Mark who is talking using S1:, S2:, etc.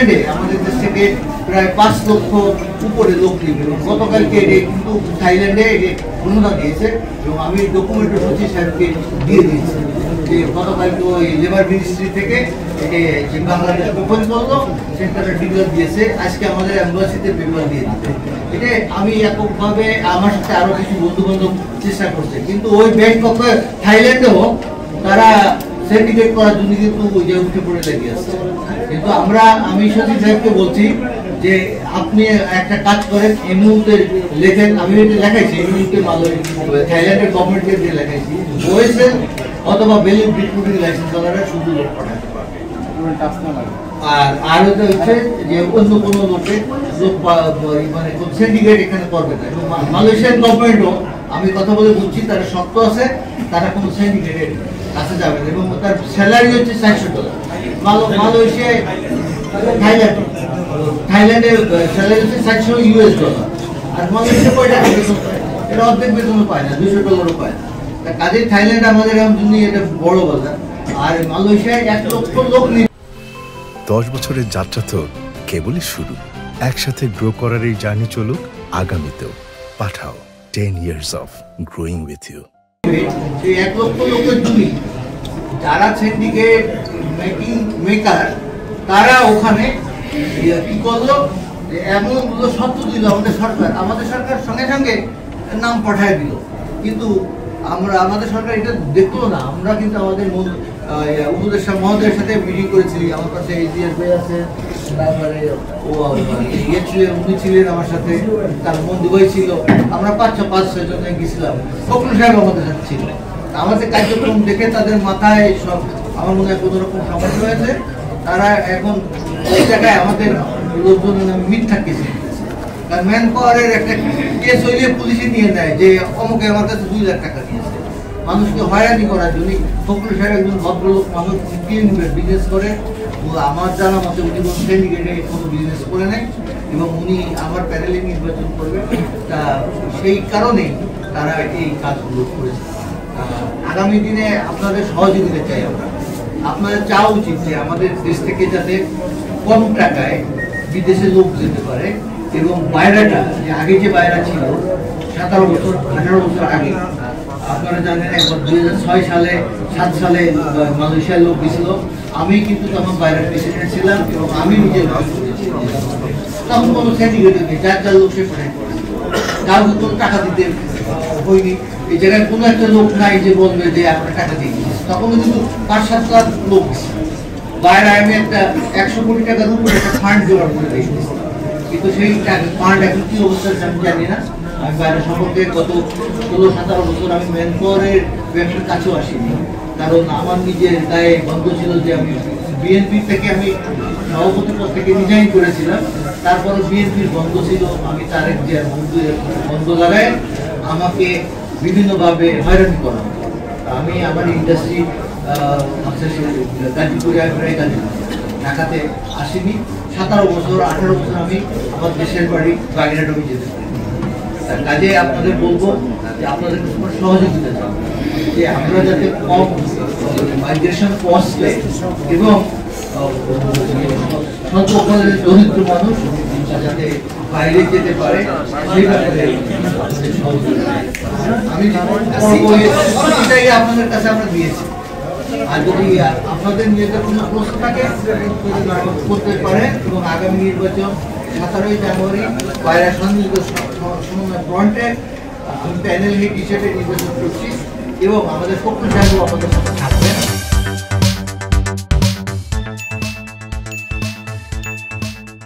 S1: থাইল্যান্ডে আমাদের দেশ থেকে প্রায় 5 লক্ষ উপরে লোক নিবে এবং গতকালকে এটি কিন্তু থাইল্যান্ডে এটি অনুদান দিয়েছে এবং আমি ডকুমেন্ট সচিব সাহেবকে দিয়ে দিয়েছি যে গতকালকে ওই লেবার মিনিস্ট্রি থেকে এটি যে বাংলাদেশ ওপেন করলো সেন্টারে ডিক্লেয়ার দিয়েছে, আজকে আমাদের অ্যাম্বাসিতে পেপার দিয়ে দিতে। এটা আমি এককভাবে আমার সাথে আরো কিছু বন্ধু বান্ধব চেষ্টা করছে, কিন্তু ওই ব্যাংক পক্ষে থাইল্যান্ডেও তারা সিন্ডিকেট করার জন্য কিন্তু যে উঠে পড়ে লেগে আছে। কিন্তু আমি সচিব সাহেবকে বলছি যে আপনি একটা কাজ করেন, এই মুহূর্তে লেখেন, আমি এটা লেখাইছি এই মুহূর্তে থাইল্যান্ডের গভর্নমেন্টকে দিয়ে লেখাইছি ওএসএল অথবা ভ্যালিড রিক্রুটিং লাইসেন্স ওনারা শুধু লোক পাঠাতে পারবে। আর হচ্ছে যে অন্য কোনো লোকে লোক মানে সিন্ডিকেট এখানে করবে না। এবং মালয়েশিয়ান গভর্নমেন্টও আমি কথা বলে বলছি তারা শক্ত আছে, তারা কোনো সিন্ডিকেটের কাছে যাবে না এবং তার স্যালারি হচ্ছে $400। মালয়েশিয়ায় থাইল্যান্ডের স্যালারি হচ্ছে $400 আর মালয়েশিয়া কয় টাকা বেতন পায়? এটা অর্ধেক বেতনও পায় না, $200 পায় না। কাজেই থাইল্যান্ড আমাদের জন্য এটা বড় বাজার, আর মালয়েশিয়ায় 1 লক্ষ লোক নিয়ে
S2: 10 বছরের যাত্রা তো কেবলই শুরু। একসাথে গ্রো করার এই জার্নি চলুক আগামীতেও। পাঠাও 10 years of growing with you।
S1: সেই 1 লক্ষ লোকের জমি যারা সিন্ডিকেট মেকার তারা ওখানে কি করলো, এমন শর্ত দিল আমাদের সরকার সঙ্গে সঙ্গে নাম পাঠায় দিল, কিন্তু আমাদের সরকার এটা দেখলো না। আমরা কিন্তু আমাদের উপদেষ্টা মহোদয়ের সাথে মিটিং করেছি, আমার কাছে ইতিহাস ভাই আছে, তারপরে উনি ছিলেন আমার সাথে, তার বন্ধু ভাই ছিল, আমরা 5-6 জন গেছিলাম, ফখরুল সাহেব আমাদের সাথে ছিল। আমাদের কার্যক্রম দেখে তাদের মাথায় সব আমার মনে হয় কোনো রকম সমস্যা হয়েছে, তারা এখন এই জায়গায় আমাদের লোকজন মিথ্যা কেস নিতেছে। কারণ ম্যান পাওয়ারের একটা কেস হইলে পুলিশে নিয়ে নেয় যে অমুকে আমার কাছে 2 লাখ টাকা দিয়েছে, মানুষকে হয়রানি করার জন্য। ফখরুল সাহেব একজন ভদ্রলোক মানুষ, বিজনেস করে, আমার জানা মতে উনি কোনো সিন্ডিকেটে কোনো বিজনেস করে নেয় এবং উনি আমার প্যানেলে নির্বাচন করবেন, তা সেই কারণেই তারা এই কাজগুলো করেছে। আগামী দিনে আপনাদের সহযোগিতা চাই আমরা। আপনাদের চাওয়া উচিত যে আমাদের দেশ থেকে যাতে কম টাকায় বিদেশে লোক যেতে পারে এবং বাইরেটা যে আগে যে বাইরা ছিল 17 বছর 18 বছর আগে, আপনারা জানেন একবার 2006 সালে 7 সালে মালয়েশিয়ার লোক গেছিল, আমি কিন্তু তখন বাইরের প্রেসিডেন্ট ছিলাম এবং আমি নিজে তখন কোনো সিন্ডিকেট নেই, যার লোক সে পাঠাই করেছিল, কাউকে কোনো টাকা দিতে হয়নি। এই জায়গায় কোনো একটা লোক নাই যে বলবে যে আমরা টাকা দিয়ে দিচ্ছি, তখন কিন্তু 5-7 লাখ লোক বাইরে। আমি একটা 100 কোটি টাকার উপরে একটা ফান্ড জোগাড় করে রেখেছি, কিন্তু সেই ফান্ড এখন কি অবস্থা আমি জানি না। আমি বাইরে সম্পর্কে গত 16-17 বছর আমি ম্যান পাওয়ারের ব্যাংকের কাছেও আসিনি, কারণ আমার নিজের গায়ে বন্ধ ছিল যে আমি বিএনপি থেকে আমি সভাপতি পদ থেকে রিজাইন করেছিলাম, তারপরে বিএনপির বন্ধ ছিল, আমি তার যে বন্ধ লাগায় আমাকে বিভিন্নভাবে হয়রানি করা। আমি আমার ইন্ডাস্ট্রি গাজীপুরে প্রায় ঢাকাতে আসিনি, 17-18 বছর আমি আমার দেশের বাড়ি বাগেরহাটে যেতে পারি। কাজে আপনাদের বলবো যে আপনাদের সহযোগিতা চান যে আমরা যাতে কম মাইগ্রেশন কস্টে এবং দরিদ্র মানুষ যাতে বাইরে যেতে পারে সেই ব্যাপারে আমি আপনাদের কাছে আমরা দিয়েছি। আর যদি আপনাদের নিজেদের কোনো প্রশ্ন থাকে করতে পারে এবং আগামী নির্বাচন 17 জানুয়ারি বাইরে ফ্রন্টে আমি প্যানেল হিট হিসেবে নির্বাচন করছি এবং আমাদের ফখরুল সাহেব আমাদের সাথে থাকবেন।